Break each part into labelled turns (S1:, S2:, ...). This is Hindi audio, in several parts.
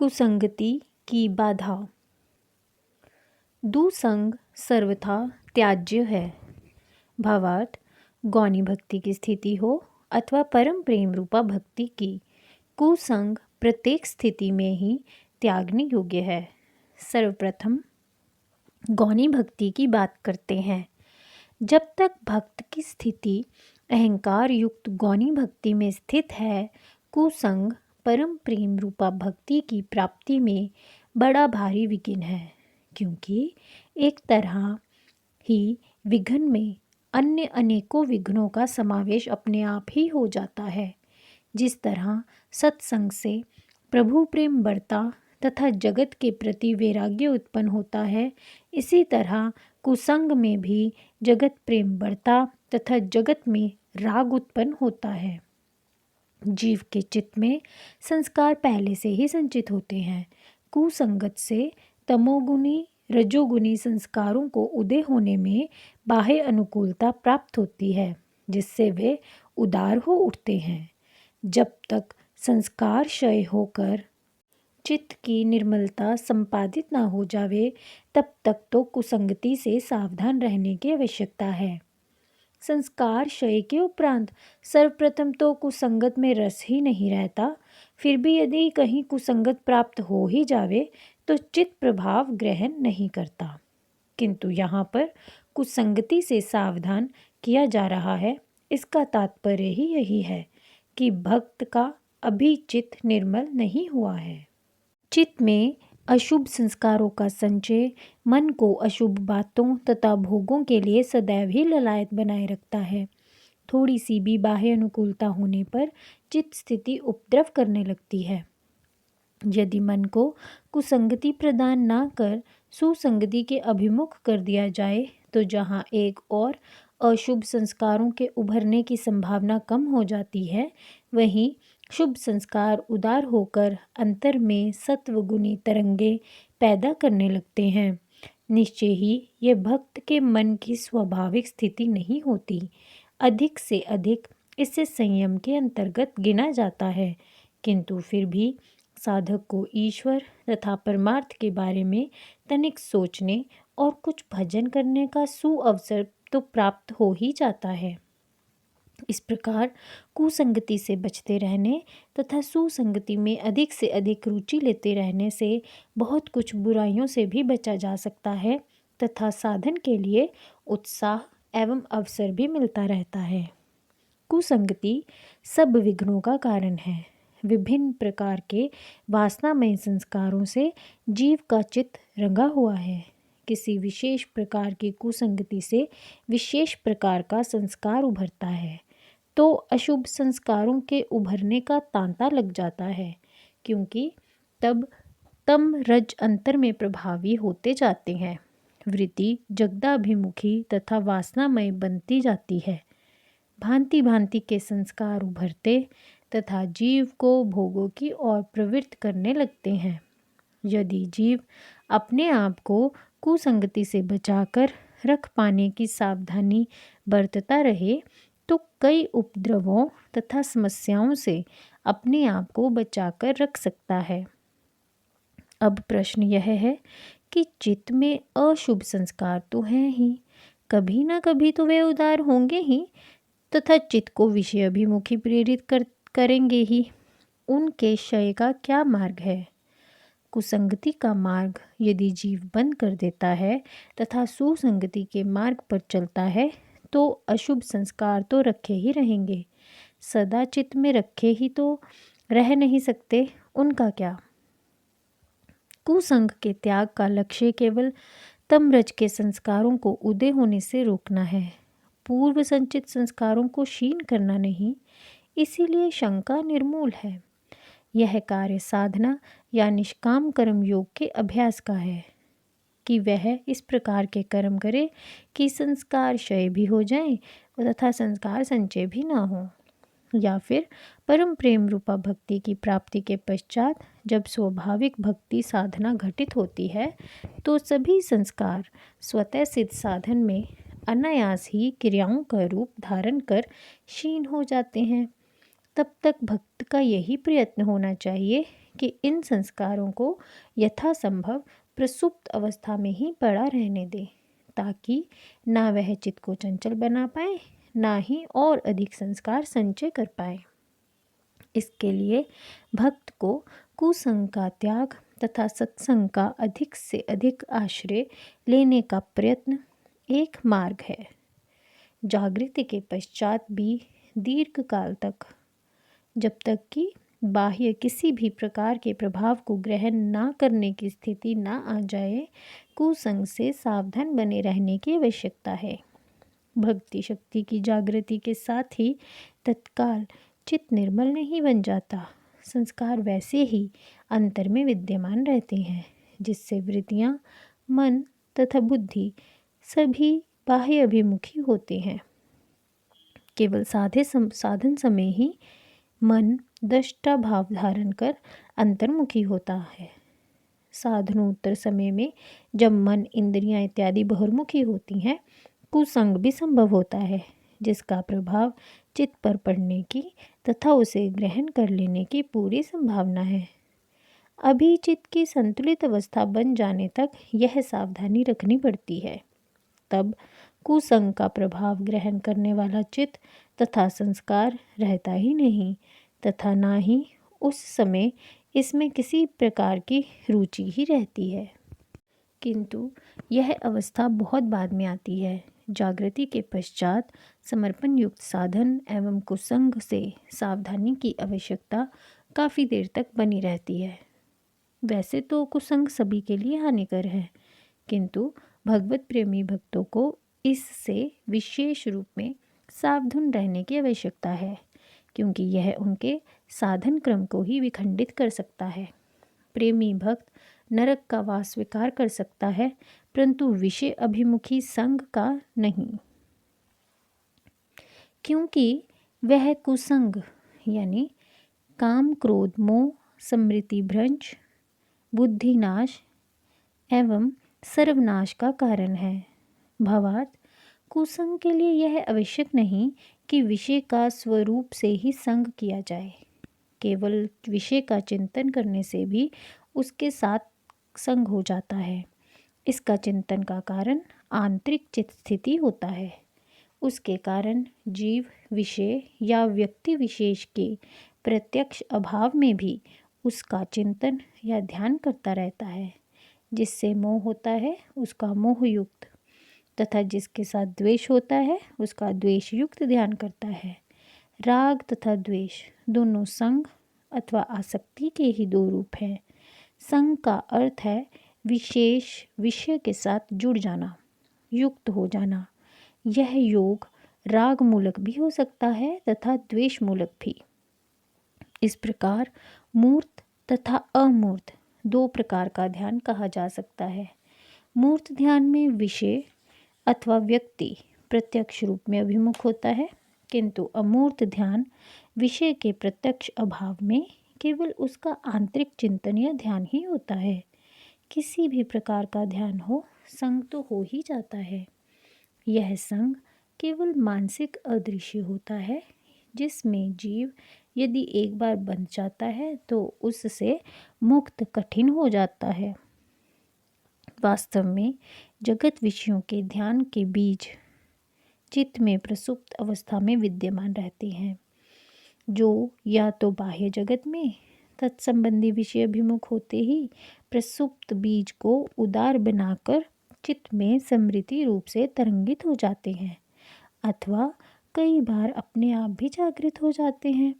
S1: कुसंगति की बाधा। दुसंग सर्वथा त्याज्य है। भावार्थ, गौणी भक्ति की स्थिति हो अथवा परम प्रेम रूपा भक्ति की, कुसंग प्रत्येक स्थिति में ही त्यागने योग्य है। सर्वप्रथम गौणी भक्ति की बात करते हैं। जब तक भक्त की स्थिति अहंकार युक्त गौणी भक्ति में स्थित है, कुसंग परम प्रेम रूपा भक्ति की प्राप्ति में बड़ा भारी विघ्न है, क्योंकि एक तरह ही विघ्न में अन्य अनेकों विघ्नों का समावेश अपने आप ही हो जाता है। जिस तरह सत्संग से प्रभु प्रेम बढ़ता तथा जगत के प्रति वैराग्य उत्पन्न होता है, इसी तरह कुसंग में भी जगत प्रेम बढ़ता तथा जगत में राग उत्पन्न होता है। जीव के चित्त में संस्कार पहले से ही संचित होते हैं। कुसंगत से तमोगुणी रजोगुणी संस्कारों को उदय होने में बाह्य अनुकूलता प्राप्त होती है, जिससे वे उदार हो उठते हैं। जब तक संस्कार क्षय होकर चित्त की निर्मलता संपादित ना हो जावे, तब तक तो कुसंगति से सावधान रहने की आवश्यकता है। संस्कार क्षय के उपरांत सर्वप्रथम तो कुसंगत में रस ही नहीं रहता। फिर भी यदि कहीं कुसंगत प्राप्त हो ही जावे तो चित्त प्रभाव ग्रहण नहीं करता। किंतु यहाँ पर कुसंगति से सावधान किया जा रहा है, इसका तात्पर्य ही यही है कि भक्त का अभी चित्त निर्मल नहीं हुआ है। चित्त में अशुभ संस्कारों का संचय मन को अशुभ बातों तथा भोगों के लिए सदैव ही ललायत बनाए रखता है। थोड़ी सी भी बाह्य अनुकूलता होने पर चित्त स्थिति उपद्रव करने लगती है। यदि मन को कुसंगति प्रदान ना कर सुसंगति के अभिमुख कर दिया जाए, तो जहाँ एक और अशुभ संस्कारों के उभरने की संभावना कम हो जाती है, वहीं शुभ संस्कार उदार होकर अंतर में सत्वगुणी तरंगे पैदा करने लगते हैं। निश्चय ही यह भक्त के मन की स्वाभाविक स्थिति नहीं होती। अधिक से अधिक इसे संयम के अंतर्गत गिना जाता है, किंतु फिर भी साधक को ईश्वर तथा परमार्थ के बारे में तनिक सोचने और कुछ भजन करने का सुअवसर तो प्राप्त हो ही जाता है। इस प्रकार कुसंगति से बचते रहने तथा सुसंगति में अधिक से अधिक रुचि लेते रहने से बहुत कुछ बुराइयों से भी बचा जा सकता है तथा साधन के लिए उत्साह एवं अवसर भी मिलता रहता है। कुसंगति सब विघ्नों का कारण है। विभिन्न प्रकार के वासनामय संस्कारों से जीव का चित्त रंगा हुआ है। किसी विशेष प्रकार की कुसंगति से विशेष प्रकार का संस्कार उभरता है, तो अशुभ संस्कारों के उभरने का तांता लग जाता है, क्योंकि तब तम रज अंतर में प्रभावी होते जाते हैं। वृत्ति जगदाभिमुखी तथा वासनामय बनती जाती है। भांति भांति के संस्कार उभरते तथा जीव को भोगों की ओर प्रवृत्त करने लगते हैं। यदि जीव अपने आप को कुसंगति से बचाकर रख पाने की सावधानी बरतता रहे, तो कई उपद्रवों तथा समस्याओं से अपने आप को बचाकर रख सकता है। अब प्रश्न यह है कि चित्त में अशुभ संस्कार तो हैं ही, कभी ना कभी तो वे उदार होंगे ही तथा चित्त को विषय अभिमुखी प्रेरित करेंगे ही। उनके क्षय का क्या मार्ग है? कुसंगति का मार्ग यदि जीव बंद कर देता है तथा सुसंगति के मार्ग पर चलता है, तो अशुभ संस्कार तो रखे ही रहेंगे। सदा चित्त में रखे ही तो रह नहीं सकते, उनका क्या? कुसंग के त्याग का लक्ष्य केवल तमरज के संस्कारों को उदय होने से रोकना है, पूर्व संचित संस्कारों को क्षीण करना नहीं। इसीलिए शंका निर्मूल है। यह कार्य साधना या निष्काम कर्म योग के अभ्यास का है कि वह इस प्रकार के कर्म करे कि संस्कार क्षय भी हो जाएं तथा संस्कार संचय भी ना हो। या फिर परम प्रेम रूपा भक्ति की प्राप्ति के पश्चात जब स्वाभाविक भक्ति साधना घटित होती है, तो सभी संस्कार स्वतः सिद्ध साधन में अनायास ही क्रियाओं का रूप धारण कर क्षीण हो जाते हैं। तब तक भक्त का यही प्रयत्न होना चाहिए कि इन संस्कारों को यथासंभव प्रसुप्त अवस्था में ही पड़ा रहने दें, ताकि ना वह चित्त को चंचल बना पाए, ना ही और अधिक संस्कार संचय कर पाए। इसके लिए भक्त को कुसंग का त्याग तथा सत्संग का अधिक से अधिक आश्रय लेने का प्रयत्न एक मार्ग है। जागृति के पश्चात भी दीर्घ काल तक, जब तक कि बाह्य किसी भी प्रकार के प्रभाव को ग्रहण ना करने की स्थिति ना आ जाए, कुसंग से सावधान बने रहने की आवश्यकता है। भक्ति शक्ति की जागृति के साथ ही तत्काल चित्त निर्मल नहीं बन जाता। संस्कार वैसे ही अंतर में विद्यमान रहते हैं, जिससे वृत्तियाँ, मन तथा बुद्धि सभी बाह्य अभिमुखी होते हैं। केवल साधन समय ही मन दृष्टा भाव धारण कर अंतर्मुखी होता है। साधनोत्तर समय में जब मन, इंद्रियां इत्यादि बहिर्मुखी होती हैं, कुसंग भी संभव होता है, जिसका प्रभाव चित्त पर पड़ने की तथा उसे ग्रहण कर लेने की पूरी संभावना है। अभी चित्त की संतुलित अवस्था बन जाने तक यह सावधानी रखनी पड़ती है। तब कुसंग का प्रभाव ग्रहण करने वाला चित्त तथा संस्कार रहता ही नहीं, तथा ना ही उस समय इसमें किसी प्रकार की रुचि ही रहती है। किंतु यह अवस्था बहुत बाद में आती है। जागृति के पश्चात समर्पण युक्त साधन एवं कुसंग से सावधानी की आवश्यकता काफ़ी देर तक बनी रहती है। वैसे तो कुसंग सभी के लिए हानिकर है, किंतु भगवत प्रेमी भक्तों को इससे विशेष रूप में सावधान रहने की आवश्यकता है, क्योंकि यह उनके साधन क्रम को ही विखंडित कर सकता है। प्रेमी भक्त नरक का वास स्वीकार कर सकता है, परंतु विषय अभिमुखी संग का नहीं, क्योंकि वह कुसंग यानी काम, क्रोध, मोह, स्मृति भ्रंश, बुद्धिनाश एवं सर्वनाश का कारण है। भावार्थ, कुसंग के लिए यह आवश्यक नहीं कि विषय का स्वरूप से ही संग किया जाए। केवल विषय का चिंतन करने से भी उसके साथ संग हो जाता है। इसका चिंतन का कारण आंतरिक चित्त स्थिति होता है। उसके कारण जीव विषय या व्यक्ति विशेष के प्रत्यक्ष अभाव में भी उसका चिंतन या ध्यान करता रहता है। जिससे मोह होता है उसका मोह युक्त, तथा जिसके साथ द्वेष होता है उसका द्वेष युक्त ध्यान करता है। राग तथा द्वेष दोनों संग अथवा आसक्ति के ही दो रूप हैं। संग का अर्थ है विशेष विषय के साथ जुड़ जाना, युक्त हो जाना। यह योग राग मूलक भी हो सकता है तथा द्वेष मूलक भी। इस प्रकार मूर्त तथा अमूर्त दो प्रकार का ध्यान कहा जा सकता है। मूर्त ध्यान में विषय अथवा व्यक्ति प्रत्यक्ष रूप में अभिमुख होता है, किंतु अमूर्त ध्यान विषय के प्रत्यक्ष अभाव में केवल उसका आंतरिक चिंतन या ध्यान ही होता है। किसी भी प्रकार का ध्यान हो, संग तो हो ही जाता है। यह संग केवल मानसिक अदृश्य होता है, जिसमें जीव यदि एक बार बंध जाता है तो उससे मुक्त कठिन हो जाता है। वास्तव में जगत विषयों के ध्यान के बीज चित्त में प्रसुप्त अवस्था में विद्यमान रहते हैं, जो या तो बाह्य जगत में तत्संबंधी विषय अभिमुख होते ही प्रसुप्त बीज को उदार बनाकर चित्त में स्मृति रूप से तरंगित हो जाते हैं, अथवा कई बार अपने आप भी जागृत हो जाते हैं।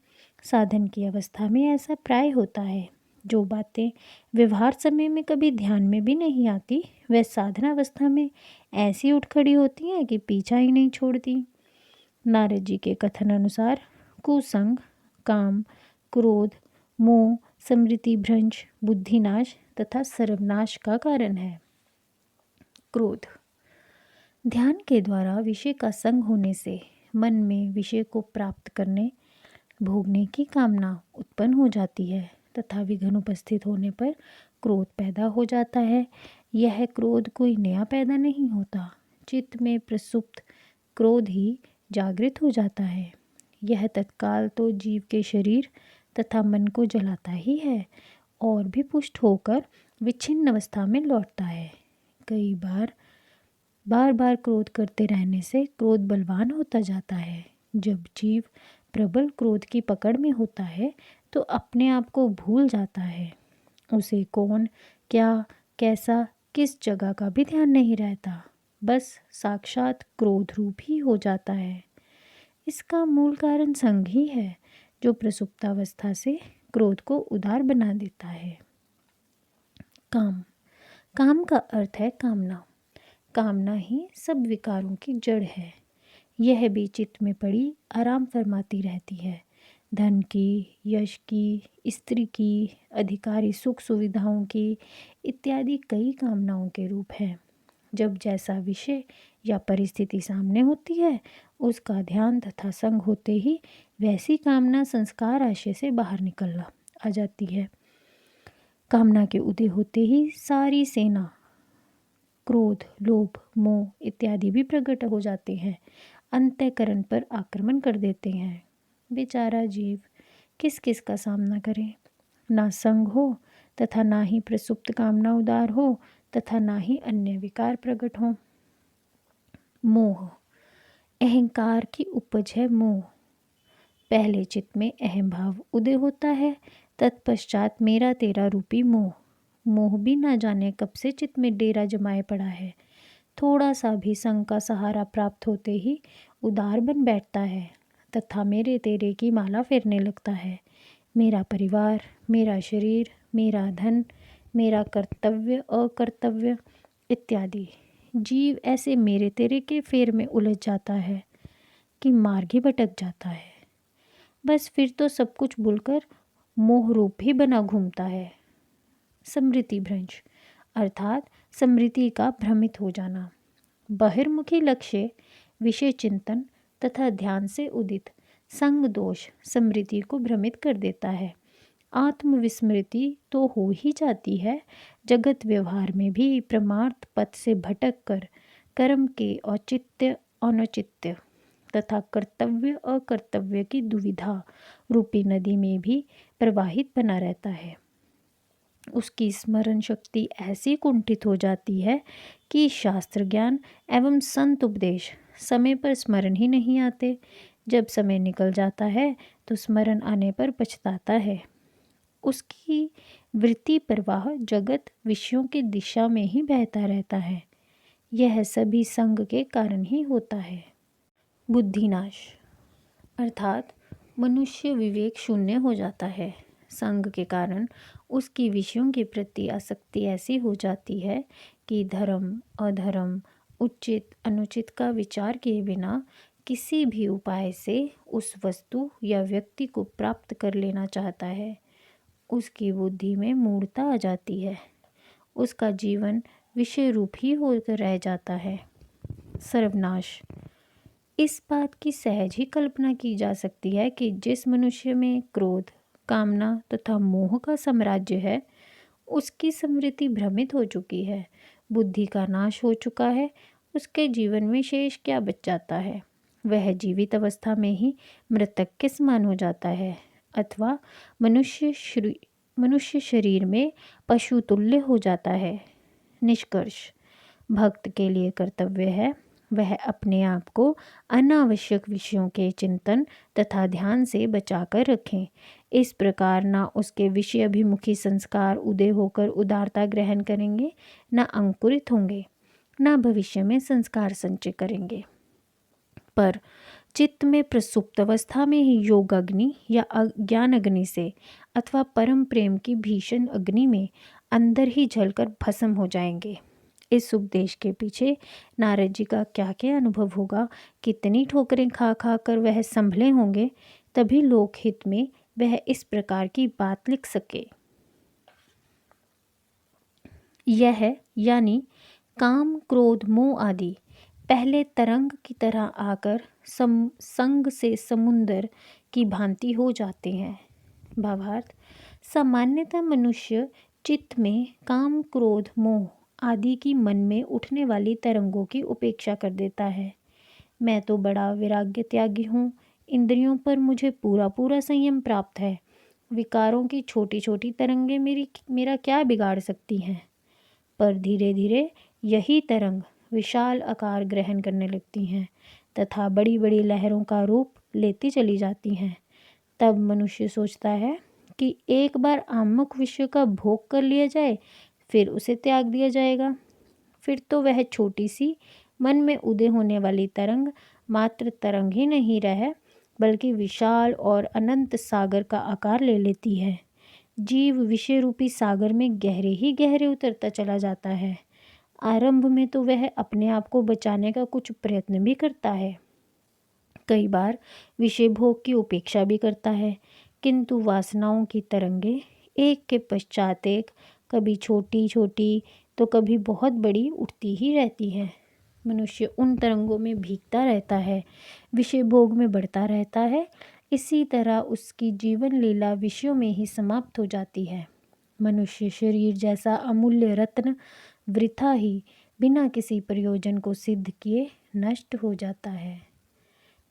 S1: साधन की अवस्था में ऐसा प्राय होता है। जो बातें व्यवहार समय में कभी ध्यान में भी नहीं आती, वह साधना अवस्था में ऐसी उठ खड़ी होती हैं कि पीछा ही नहीं छोड़ती। नारद जी के कथन अनुसार कुसंग काम, क्रोध, मोह, स्मृति भ्रंश, बुद्धिनाश तथा सर्वनाश का कारण है। क्रोध ध्यान के द्वारा विषय का संग होने से मन में विषय को प्राप्त करने, भोगने की कामना उत्पन्न हो जाती है तथा विघ्न उपस्थित होने पर क्रोध पैदा हो जाता है। यह क्रोध कोई नया पैदा नहीं होता, चित्त में प्रसुप्त क्रोध ही जागृत हो जाता है। यह तत्काल तो जीव के शरीर तथा मन को जलाता ही है, और भी पुष्ट होकर विच्छिन्न अवस्था में लौटता है। कई बार बार क्रोध करते रहने से क्रोध बलवान होता जाता है। जब जीव प्रबल क्रोध की पकड़ में होता है तो अपने आप को भूल जाता है। उसे कौन, क्या, कैसा, किस जगह का भी ध्यान नहीं रहता, बस साक्षात क्रोध रूप ही हो जाता है। इसका मूल कारण संग ही है जो प्रसुप्तावस्था से क्रोध को उदार बना देता है। काम। काम का अर्थ है कामना। कामना ही सब विकारों की जड़ है। यह भी चित्त में पड़ी आराम फरमाती रहती है। धन की, यश की, स्त्री की, अधिकारी सुख सुविधाओं की इत्यादि कई कामनाओं के रूप हैं। जब जैसा विषय या परिस्थिति सामने होती है उसका ध्यान तथा संग होते ही वैसी कामना संस्कार आशय से बाहर निकल आ जाती है। कामना के उदय होते ही सारी सेना क्रोध, लोभ, मोह इत्यादि भी प्रकट हो जाते हैं, अंतःकरण पर आक्रमण कर देते हैं। बेचारा जीव किस किस का सामना करे। ना संग हो तथा ना ही प्रसुप्त कामना उदार हो तथा ना ही अन्य विकार प्रकट हो। मोह। अहंकार की उपज है मोह। पहले चित्त में अहम भाव उदय होता है, तत्पश्चात मेरा तेरा रूपी मोह। मोह भी ना जाने कब से चित्त में डेरा जमाए पड़ा है। थोड़ा सा भी संग का सहारा प्राप्त होते ही उदार बन बैठता है तथा मेरे तेरे की माला फेरने लगता है। मेरा परिवार, मेरा शरीर, मेरा धन, मेरा कर्तव्य अकर्तव्य इत्यादि। जीव ऐसे मेरे तेरे के फेर में उलझ जाता है कि मार्ग ही भटक जाता है। बस फिर तो सब कुछ भूलकर मोह रूप ही बना घूमता है। स्मृति भ्रंश अर्थात स्मृति का भ्रमित हो जाना। बहिर्मुखी लक्ष्य, विषय चिंतन तथा ध्यान से उदित संग दोष स्मृति को भ्रमित कर देता है। आत्मविस्मृति तो हो ही जाती है, जगत व्यवहार में भी परमार्थ पथ से भटक कर कर्म के औचित्य अनौचित्य तथा कर्तव्य अकर्तव्य की दुविधा रूपी नदी में भी प्रवाहित बना रहता है। उसकी स्मरण शक्ति ऐसी कुंठित हो जाती है कि शास्त्र ज्ञान एवं संत उपदेश समय पर स्मरण ही नहीं आते। जब समय निकल जाता है तो स्मरण आने पर पछताता है। उसकी वृत्ति प्रवाह जगत विषयों की दिशा में ही बहता रहता है। यह सभी संग के कारण ही होता है। बुद्धिनाश अर्थात मनुष्य विवेक शून्य हो जाता है। संग के कारण उसकी विषयों के प्रति आसक्ति ऐसी हो जाती है कि धर्म अधर्म, उचित अनुचित का विचार किए बिना किसी भी उपाय से उस वस्तु या व्यक्ति को प्राप्त कर लेना चाहता है। उसकी बुद्धि में मूढ़ता आ जाती है। उसका जीवन विषय रूप ही होकर रह जाता है। सर्वनाश इस बात की सहज ही कल्पना की जा सकती है कि जिस मनुष्य में क्रोध, कामना तथा मोह का साम्राज्य है उसकी स्मृति भ्रमित हो चुकी है, बुद्धि का नाश हो चुका है। उसके जीवन में शेष क्या बच जाता है? वह जीवित अवस्था में ही मृतक के समान हो जाता है अथवा मनुष्य शरीर में पशु तुल्य हो जाता है। निष्कर्ष भक्त के लिए कर्तव्य है वह अपने आप को अनावश्यक विषयों के चिंतन तथा ध्यान से बचाकर रखें। इस प्रकार ना उसके विषय अभिमुखी संस्कार उदय होकर उदारता ग्रहण करेंगे, ना अंकुरित होंगे, ना भविष्य में संस्कार संचय करेंगे। पर चित्त में प्रसुप्त अवस्था में ही योग अग्नि या ज्ञान अग्नि से अथवा परम प्रेम की भीषण अग्नि में अंदर ही जलकर भस्म हो जाएंगे। इस उपदेश के पीछे नारद जी का क्या क्या अनुभव होगा, कितनी ठोकरें खा खा कर वह संभले होंगे, तभी लोकहित में वह इस प्रकार की बात लिख सके। यह यानी काम क्रोध मोह आदि पहले तरंग की तरह आकर संग से समुंदर की भांति हो जाते हैं। भावार्थ सामान्यतः मनुष्य चित्त में काम क्रोध मोह आदि की मन में उठने वाली तरंगों की उपेक्षा कर देता है। मैं तो बड़ा वैराग्य त्यागी हूँ, इंद्रियों पर मुझे पूरा पूरा संयम प्राप्त है, विकारों की छोटी छोटी तरंगें मेरा क्या बिगाड़ सकती हैं। पर धीरे धीरे यही तरंग विशाल आकार ग्रहण करने लगती हैं तथा बड़ी बड़ी लहरों का रूप लेती चली जाती हैं। तब मनुष्य सोचता है कि एक बार आमुख विषय का भोग कर लिया जाए, फिर उसे त्याग दिया जाएगा। फिर तो वह छोटी सी मन में उदय होने वाली तरंग मात्र तरंग ही नहीं रहे, बल्कि विशाल और अनंत सागर का आकार ले लेती है। जीव विषय रूपी सागर में गहरे ही गहरे उतरता चला जाता है। आरंभ में तो वह अपने आप को बचाने का कुछ प्रयत्न भी करता है, कई बार विषय भोग की उपेक्षा भी करता है, किंतु वासनाओं की तरंगे एक के पश्चात एक, कभी छोटी छोटी तो कभी बहुत बड़ी उठती ही रहती हैं। मनुष्य उन तरंगों में भीगता रहता है, विषय भोग में बढ़ता रहता है। इसी तरह उसकी जीवन लीला विषयों में ही समाप्त हो जाती है। मनुष्य शरीर जैसा अमूल्य रत्न वृथा ही बिना किसी प्रयोजन को सिद्ध किए नष्ट हो जाता है।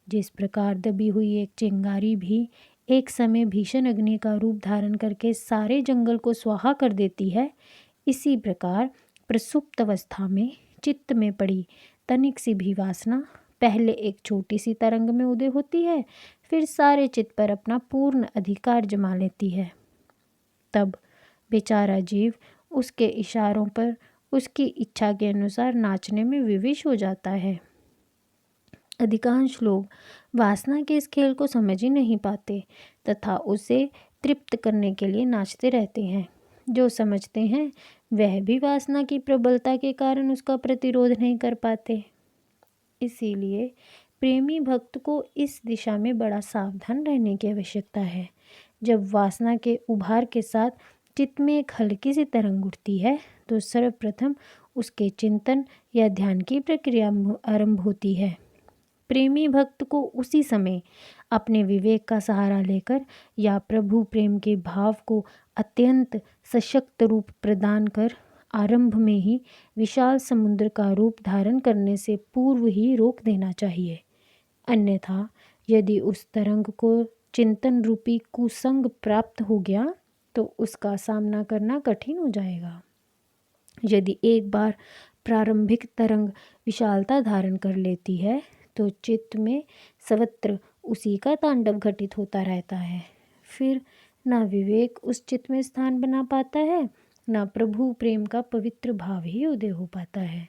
S1: जिस प्रकार दबी हुई एक चिंगारी भी एक समय भीषण अग्नि का रूप धारण करके सारे जंगल को स्वाहा कर देती है, इसी प्रकार प्रसुप्त अवस्था में चित्त में पड़ी तनिक सी भी वासना पहले एक छोटी सी तरंग में उदय होती है, फिर सारे चित्त पर अपना पूर्ण अधिकार जमा लेती है। तब बेचारा जीव उसके इशारों पर उसकी इच्छा के अनुसार नाचने में विवश हो जाता है। अधिकांश लोग वासना के इस खेल को समझ ही नहीं पाते तथा उसे तृप्त करने के लिए नाचते रहते हैं। जो समझते हैं वह भी वासना की प्रबलता के कारण उसका प्रतिरोध नहीं कर पाते। इसीलिए प्रेमी भक्त को इस दिशा में बड़ा सावधान रहने की आवश्यकता है। जब वासना के उभार के साथ चित्त में एक हल्की सी तरंग उठती है, तो सर्वप्रथम उसके चिंतन या ध्यान की प्रक्रिया आरंभ होती है। प्रेमी भक्त को उसी समय अपने विवेक का सहारा लेकर या प्रभु प्रेम के भाव को अत्यंत सशक्त रूप प्रदान कर आरंभ में ही विशाल समुद्र का रूप धारण करने से पूर्व ही रोक देना चाहिए। अन्यथा यदि उस तरंग को चिंतन रूपी कुसंग प्राप्त हो गया तो उसका सामना करना कठिन हो जाएगा। यदि एक बार प्रारंभिक तरंग विशालता धारण कर लेती है तो चित्त में सर्वत्र उसी का तांडव घटित होता रहता है। फिर ना विवेक उस चित्त में स्थान बना पाता है, ना प्रभु प्रेम का पवित्र भाव ही उदय हो पाता है।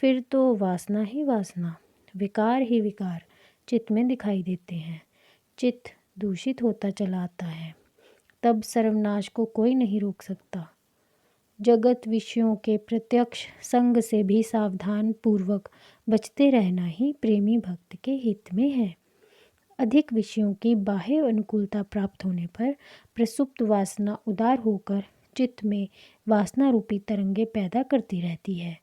S1: फिर तो वासना ही वासना, विकार ही विकार चित्त में दिखाई देते हैं। चित्त दूषित होता चला आता है। तब सर्वनाश को कोई नहीं रोक सकता। जगत विषयों के प्रत्यक्ष संग से भी सावधान पूर्वक बचते रहना ही प्रेमी भक्त के हित में है। अधिक विषयों की बाह्य अनुकूलता प्राप्त होने पर प्रसुप्त वासना उदार होकर चित्त में वासना रूपी तरंगे पैदा करती रहती है।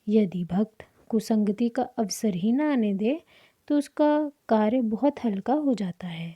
S1: यदि भक्त कुसंगति का अवसर ही न आने दे तो उसका कार्य बहुत हल्का हो जाता है।